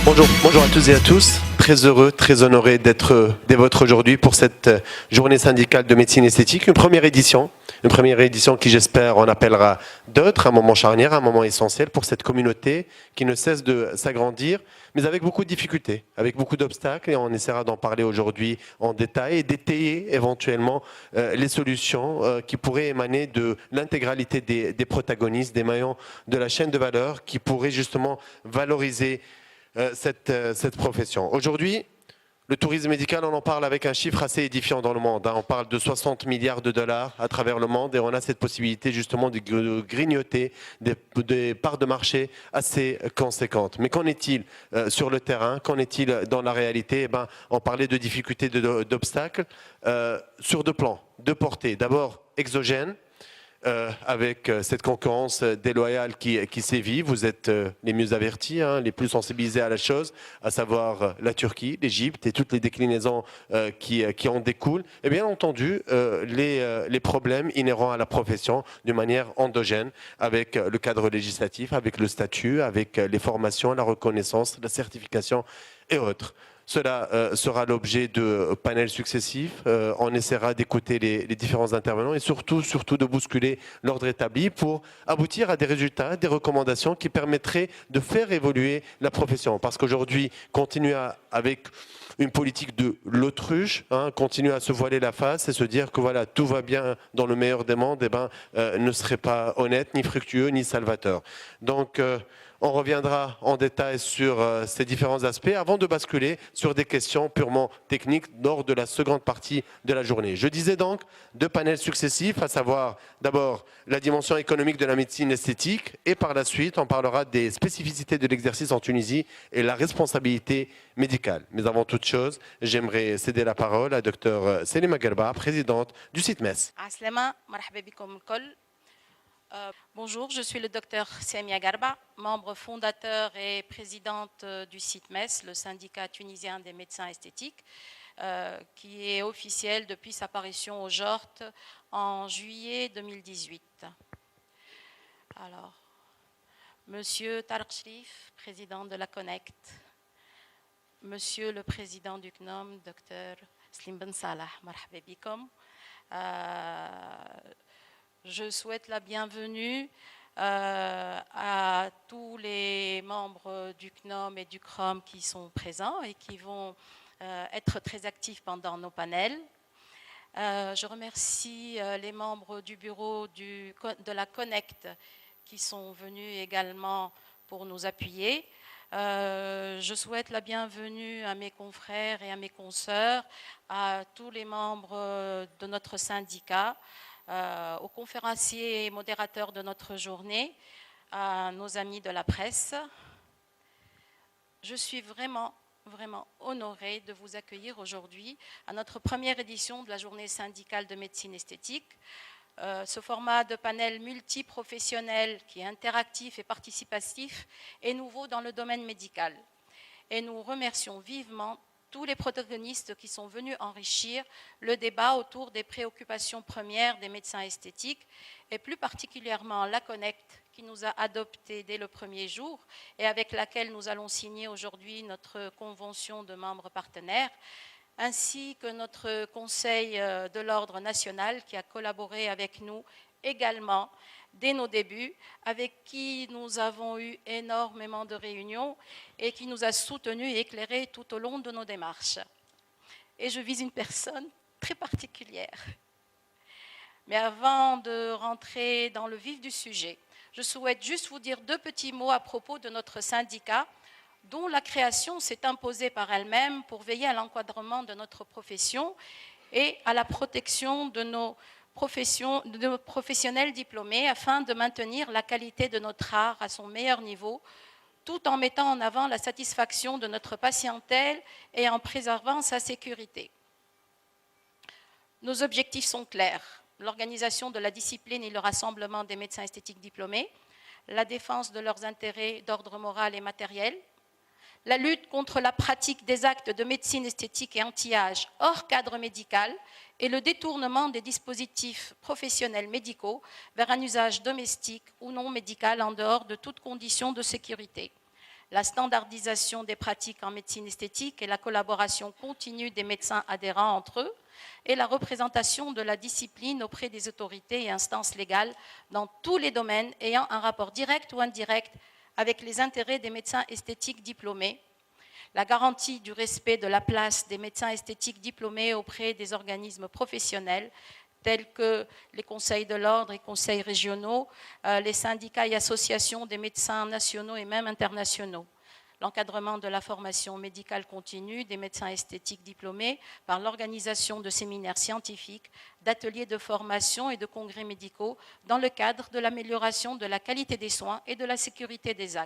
Bonjour à tous et à tous. Très heureux, très honoré d'être des vôtres aujourd'hui pour cette journée syndicale de médecine esthétique. Une première édition qui j'espère en appellera d'autres, un moment charnière, un moment essentiel pour cette communauté qui ne cesse de s'agrandir, mais avec beaucoup de difficultés, avec beaucoup d'obstacles, et on essaiera d'en parler aujourd'hui en détail et d'étayer éventuellement les solutions qui pourraient émaner de l'intégralité des protagonistes, des maillons de la chaîne de valeur qui pourraient justement valoriser cette profession. Aujourd'hui, le tourisme médical, on en parle avec un chiffre assez édifiant dans le monde. On parle de 60 milliards de dollars à travers le monde et on a cette possibilité justement de grignoter des parts de marché assez conséquentes. Mais qu'en est-il sur le terrain? Qu'en est-il dans la réalité? On parlait de difficultés, d'obstacles sur deux plans, deux portées. D'abord exogènes, avec cette concurrence déloyale qui sévit. Vous êtes les mieux avertis, les plus sensibilisés à la chose, à savoir la Turquie, l'Égypte et toutes les déclinaisons qui en découlent. Et bien entendu, les problèmes inhérents à la profession d'une manière endogène, avec le cadre législatif, avec le statut, avec les formations, la reconnaissance, la certification et autres. Cela sera l'objet de panels successifs. On essaiera d'écouter les différents intervenants et surtout de bousculer l'ordre établi pour aboutir à des résultats, des recommandations qui permettraient de faire évoluer la profession. Parce qu'aujourd'hui, continuer avec une politique de l'autruche, continuer à se voiler la face et se dire que voilà, tout va bien dans le meilleur des mondes, ne serait pas honnête, ni fructueux, ni salvateur. Donc, on reviendra en détail sur ces différents aspects avant de basculer sur des questions purement techniques lors de la seconde partie de la journée. Je disais donc deux panels successifs, à savoir d'abord la dimension économique de la médecine esthétique et par la suite on parlera des spécificités de l'exercice en Tunisie et la responsabilité médicale. Mais avant toute chose, j'aimerais céder la parole à Dr Selima Gerba, présidente du CITMES. Bonjour, je suis le docteur Semia Garba, membre fondateur et présidente du CITMES, le syndicat tunisien des médecins esthétiques, qui est officiel depuis sa parution au JORT en juillet 2018. Alors, Monsieur Tarek Shrif, président de la Connect, Monsieur le président du CNOM, docteur Slim Ben Salah, marhaba bikom. Je souhaite la bienvenue à tous les membres du CNOM et du CROM qui sont présents et qui vont être très actifs pendant nos panels. Je remercie les membres du bureau de la Connect qui sont venus également pour nous appuyer. Je souhaite la bienvenue à mes confrères et à mes consoeurs, à tous les membres de notre syndicat, aux conférenciers et modérateurs de notre journée, à nos amis de la presse. Je suis vraiment honorée de vous accueillir aujourd'hui à notre première édition de la journée syndicale de médecine esthétique. Ce format de panel multiprofessionnel qui est interactif et participatif est nouveau dans le domaine médical. Et nous remercions vivement tous les protagonistes qui sont venus enrichir le débat autour des préoccupations premières des médecins esthétiques et plus particulièrement la Connect qui nous a adoptés dès le premier jour et avec laquelle nous allons signer aujourd'hui notre convention de membres partenaires, ainsi que notre Conseil de l'Ordre national qui a collaboré avec nous également dès nos débuts, avec qui nous avons eu énormément de réunions et qui nous a soutenus et éclairés tout au long de nos démarches. Et je vise une personne très particulière. Mais avant de rentrer dans le vif du sujet, je souhaite juste vous dire deux petits mots à propos de notre syndicat, dont la création s'est imposée par elle-même pour veiller à l'encadrement de notre profession et à la protection de nos professionnels diplômés afin de maintenir la qualité de notre art à son meilleur niveau, tout en mettant en avant la satisfaction de notre patientèle et en préservant sa sécurité. Nos objectifs sont clairs: l'organisation de la discipline et le rassemblement des médecins esthétiques diplômés, la défense de leurs intérêts d'ordre moral et matériel, la lutte contre la pratique des actes de médecine esthétique et anti-âge hors cadre médical et le détournement des dispositifs professionnels médicaux vers un usage domestique ou non médical en dehors de toute condition de sécurité. la standardisation des pratiques en médecine esthétique et la collaboration continue des médecins adhérents entre eux, et la représentation de la discipline auprès des autorités et instances légales dans tous les domaines ayant un rapport direct ou indirect avec les intérêts des médecins esthétiques diplômés, la garantie du respect de la place des médecins esthétiques diplômés auprès des organismes professionnels, tels que les conseils de l'ordre et conseils régionaux, les syndicats et associations des médecins nationaux et même internationaux. L'encadrement de la formation médicale continue des médecins esthétiques diplômés par l'organisation de séminaires scientifiques, d'ateliers de formation et de congrès médicaux dans le cadre de l'amélioration de la qualité des soins et de la sécurité des actes.